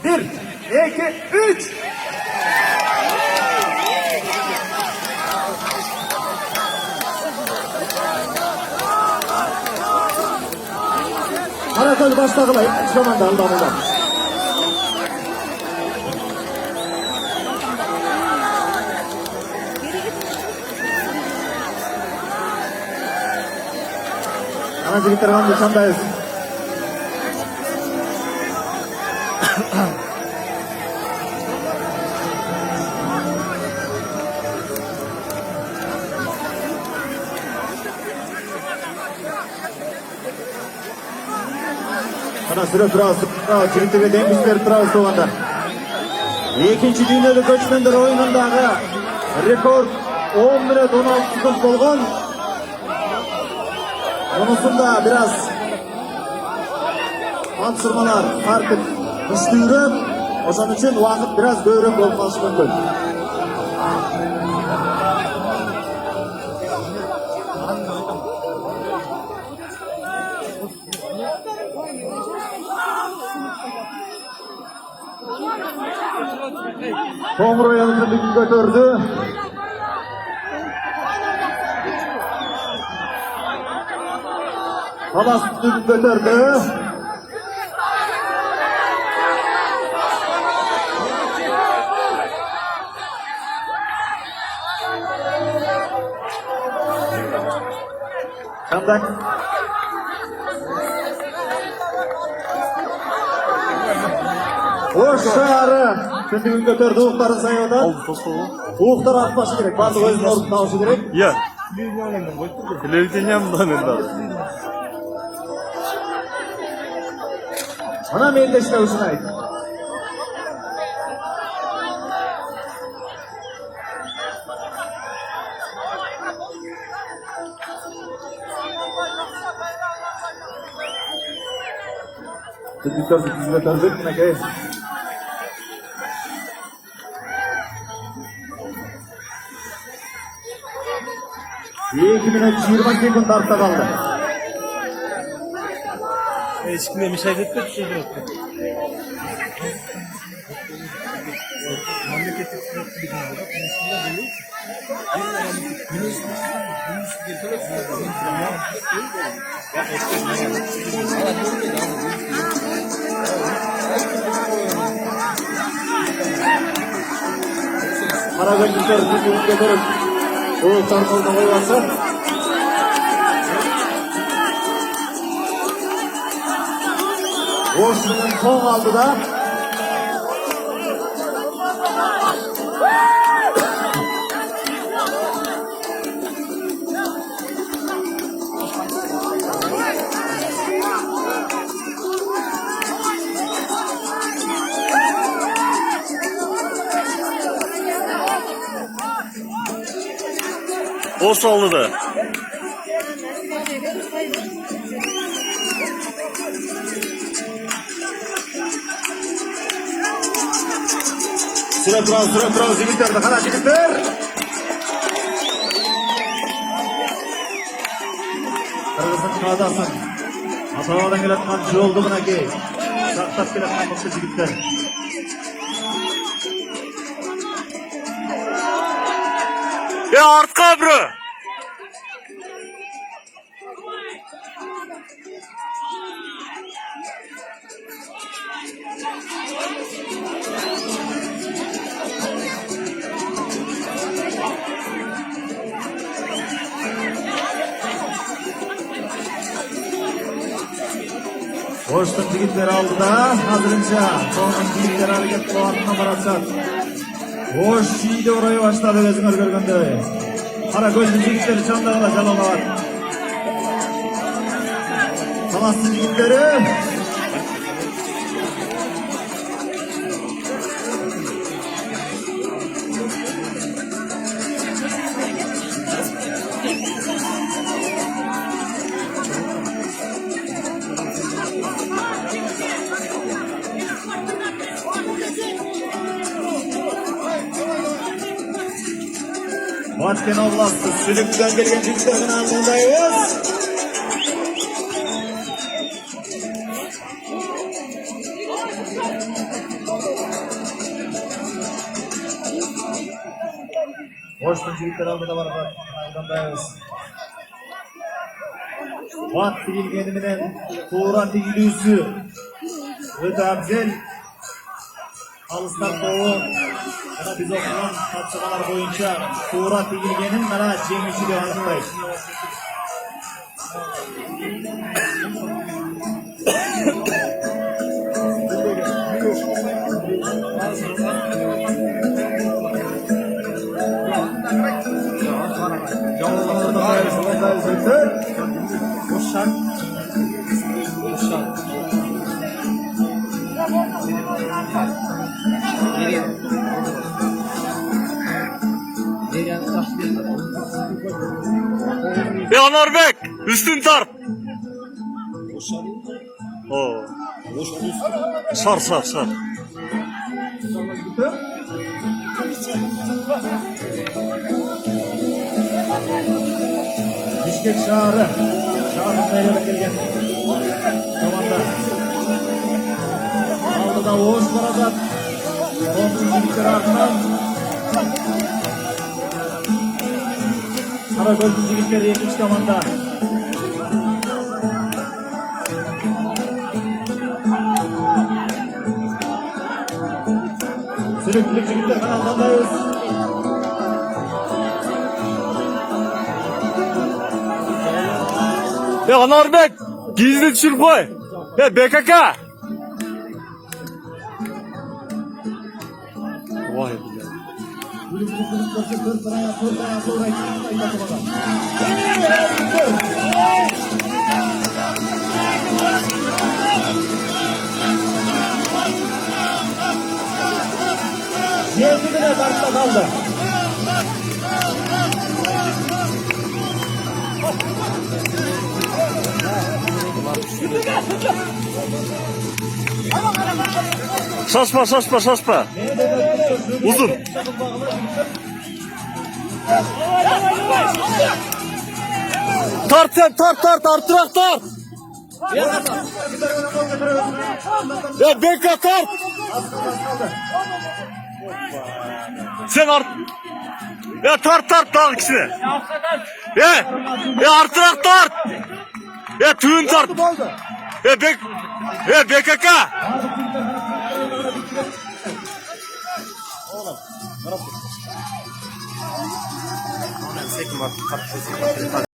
1, 2, 3. Karakol baştakıla ikkinchi tomonda aldamada. Ana jigitlar hamda qandaysiz? Ana süre turası, Çivittepe Dengizler turası olanda. Ekinci dünyada göçmenler oyunundağı rekord 10 minut 16 sekund bolgan. Onusunda biraz atışmalar farkı güçlüyürüp, oşan için vakit biraz göğürüp olması mümkün. Toğru yanıtını götürdü. Halas götürdü. Kandak. Oşarı. Şimdi götürdü uğukların sayıdan. Uğuklar atması gerek. Bazı özün ordu'da olsa gerek. Ya. Televizyondan da. Ana meldeshine o'zini ayt. Bizga tarzik aka. 2 minut 20 sekund ortda qoldi. Hech kimga mishaygatda tushiribdi. Mamlakatda Qarag'anchilar bugunga turib bu tarqaldi qo'yasa. O'shining so'ng oldida o salladı. Süre turamiz yigitlar, qara yigitlar. Qirg'iziston chiqadasin. Masofadan kelayotgan yo'ldi bunaki. Saqlab kelayotgan bo'lsa yigitlar. Ya artka bro. O'shdan yigitlar oldida hozircha so'nggi yigitlar harakat qilayotgan borasat. O'sh yigitlar o'ray boshladi o'zinglar ko'rganday. Qara ko'zli yigitlar chandag'ala Jalolobod. Falastin yigitlari Matken oblastı sülükten gelgen yigitlarning aldındayız. Boşluğun çocuklar aldı var. Maydandayız. Vat digilgeni bilen Turan digilüsü. Öte abzel. Alıstan doğu. Bana biz okunan tatçılar boyunca Turan digilgenin bana jengişi de anıtlayız. Ya Norbek, üstün tart. Oo. Sar. Bişkek şahı. Şahı sayılarak gelgen. Komanda. Aldıda Oğuz Barazat. Komşuculuklar ardından. Karagözlü Jigitler 70 komanda. Sürüklülük Jigitler kanalındayız. Ya Norbek, gizli düşür koy. Ya BKK. Vay be. Yerine karşıda kaldı. Saspa. Uzun. Tart artırak tart. Ya Beka tart. Sen art. Ya tart dağ ikisini. Ya artırak tart. Ya tüğün tart. Ya BKK.